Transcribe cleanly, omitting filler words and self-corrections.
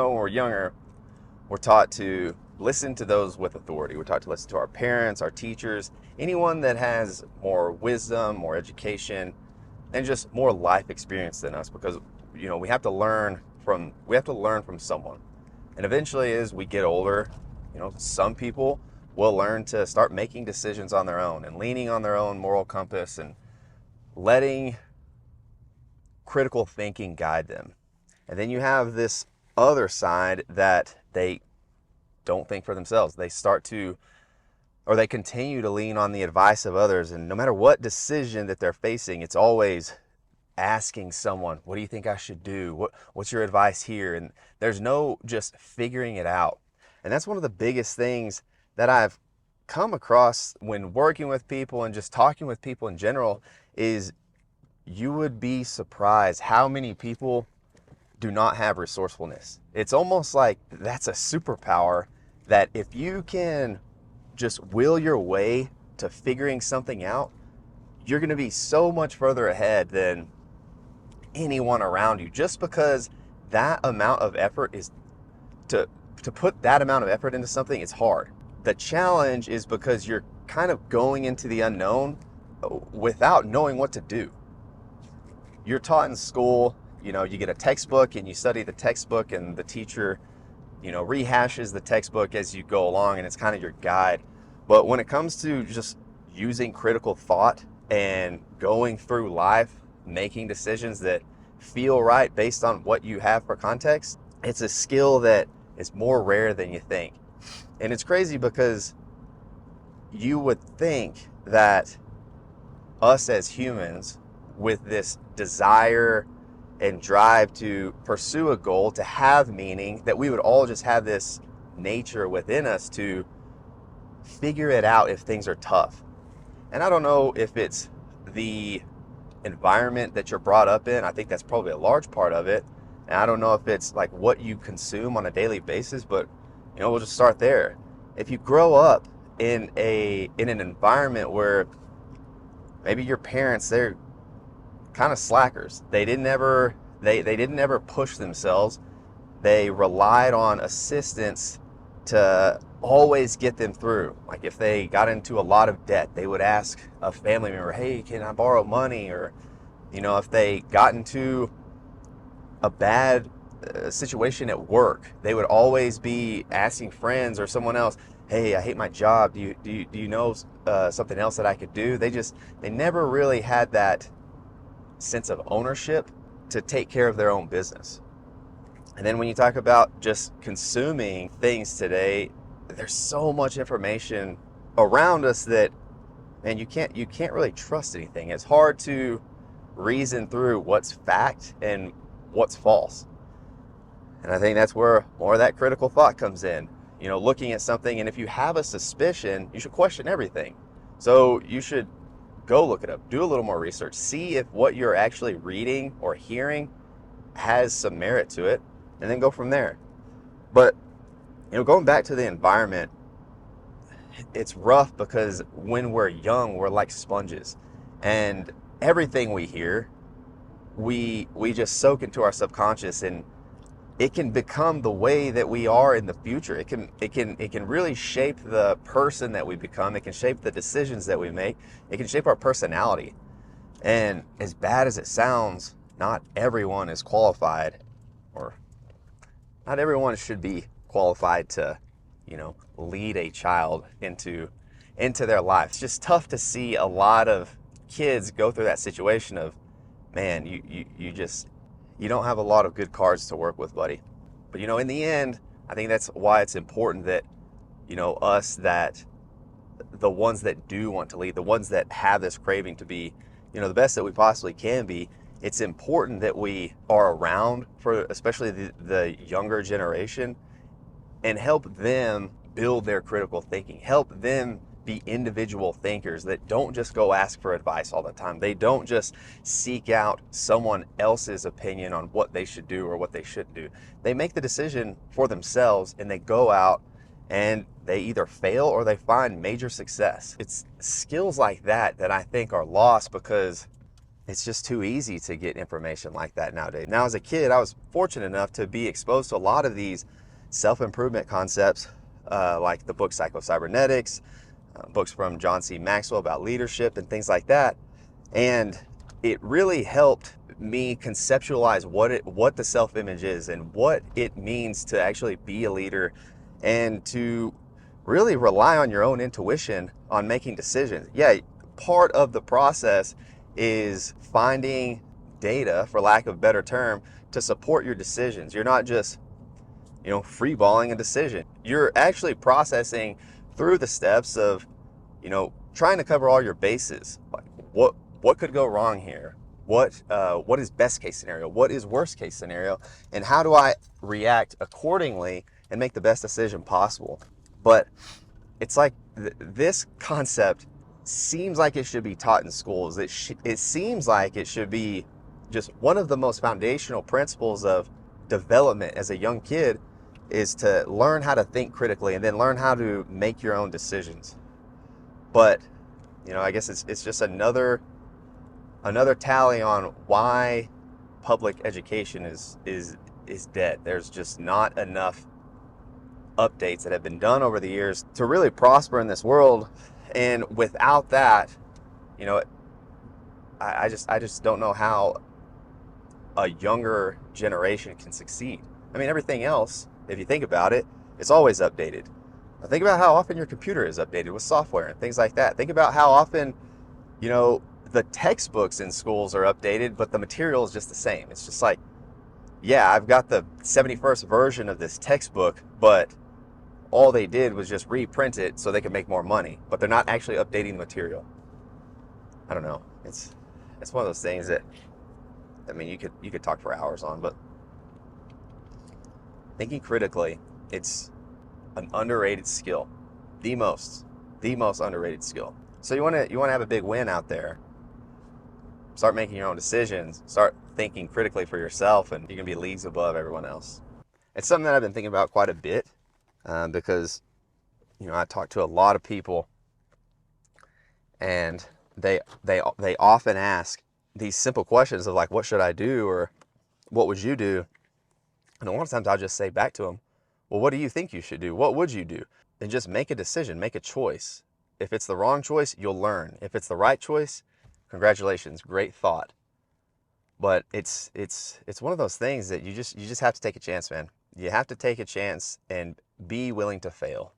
when we're younger, we're taught to listen to those with authority. We're taught to listen to our parents, our teachers, anyone that has more wisdom, more education, and just more life experience than us, because we have to learn from someone. And eventually, as we get older, some people will learn to start making decisions on their own and leaning on their own moral compass and letting critical thinking guide them. And then you have this other side that they don't think for themselves. They continue to lean on the advice of others. And no matter what decision that they're facing, it's always asking someone, what do you think I should do? What's your advice here? And there's no just figuring it out. And that's one of the biggest things that I've come across when working with people and just talking with people in general is you would be surprised how many people do not have resourcefulness. It's almost like that's a superpower that if you can just will your way to figuring something out, you're going to be so much further ahead than anyone around you, just because that amount of effort is to put that amount of effort into something. It's hard. The challenge is because you're kind of going into the unknown without knowing what to do. You're taught in school, you get a textbook and you study the textbook, and the teacher rehashes the textbook as you go along, and it's kind of your guide. But when it comes to just using critical thought and going through life, making decisions that feel right based on what you have for context, it's a skill that is more rare than you think. And it's crazy because you would think that us as humans, with this desire and drive to pursue a goal, to have meaning, that we would all just have this nature within us to figure it out if things are tough. And I don't know if it's the environment that you're brought up in. I think that's probably a large part of it. And I don't know if it's like what you consume on a daily basis, but we'll just start there. If you grow up in an environment where maybe your parents, they're kind of slackers. They didn't ever push themselves. They relied on assistance to always get them through. Like if they got into a lot of debt, they would ask a family member, hey, can I borrow money? Or, if they got into a bad situation at work, they would always be asking friends or someone else, hey, I hate my job. Do you know something else that I could do? They never really had that sense of ownership to take care of their own business. And then when you talk about just consuming things today, there's so much information around us that, man, you can't really trust anything. It's hard to reason through what's fact and what's false. And I think that's where more of that critical thought comes in. Looking at something, and if you have a suspicion, you should question everything. So you should go look it up, do a little more research, see if what you're actually reading or hearing has some merit to it, and then go from there. But going back to the environment, it's rough because when we're young, we're like sponges, and everything we hear, we just soak into our subconscious, and it can become the way that we are in the future. It can really shape the person that we become. It can shape the decisions that we make. It can shape our personality. And as bad as it sounds, not everyone is qualified, or not everyone should be qualified to, lead a child into their life. It's just tough to see a lot of kids go through that situation of, man, you don't have a lot of good cards to work with, buddy. But in the end, I think that's why it's important that, us, that the ones that do want to lead, the ones that have this craving to be, the best that we possibly can be, it's important that we are around for especially the younger generation and help them build their critical thinking, help them be individual thinkers that don't just go ask for advice all the time. They don't just seek out someone else's opinion on what they should do or what they shouldn't do. They make the decision for themselves, and they go out and they either fail or they find major success. It's skills like that that I think are lost because it's just too easy to get information like that nowadays. Now, as a kid, I was fortunate enough to be exposed to a lot of these self-improvement concepts, like the book Psycho-Cybernetics, books from John C. Maxwell about leadership and things like that. And it really helped me conceptualize what the self-image is and what it means to actually be a leader, and to really rely on your own intuition on making decisions. Yeah, part of the process is finding data, for lack of a better term, to support your decisions. You're not just, freeballing a decision. You're actually processing through the steps of, trying to cover all your bases. Like what could go wrong here? What is best case scenario? What is worst case scenario? And how do I react accordingly and make the best decision possible? But it's like this concept seems like it should be taught in schools. It seems like it should be just one of the most foundational principles of development as a young kid, is to learn how to think critically and then learn how to make your own decisions. But I guess it's just another tally on why public education is dead. There's just not enough updates that have been done over the years to really prosper in this world. And without that, I just don't know how a younger generation can succeed. I mean, everything else, if you think about it, it's always updated. Now, think about how often your computer is updated with software and things like that. Think about how often, the textbooks in schools are updated, but the material is just the same. It's just like, yeah, I've got the 71st version of this textbook, but all they did was just reprint it so they could make more money, but they're not actually updating the material. I don't know. It's one of those things that, I mean, you could talk for hours on, but thinking critically, it's an underrated skill. The most underrated skill. So you want to have a big win out there. Start making your own decisions. Start thinking critically for yourself, and you can be leagues above everyone else. It's something that I've been thinking about quite a bit, because I talk to a lot of people, and they often ask these simple questions of like, what should I do, or what would you do? And a lot of times I'll just say back to them, well, what do you think you should do? What would you do? And just make a decision, make a choice. If it's the wrong choice, you'll learn. If it's the right choice, congratulations, great thought. But it's one of those things that you just have to take a chance, man. You have to take a chance and be willing to fail.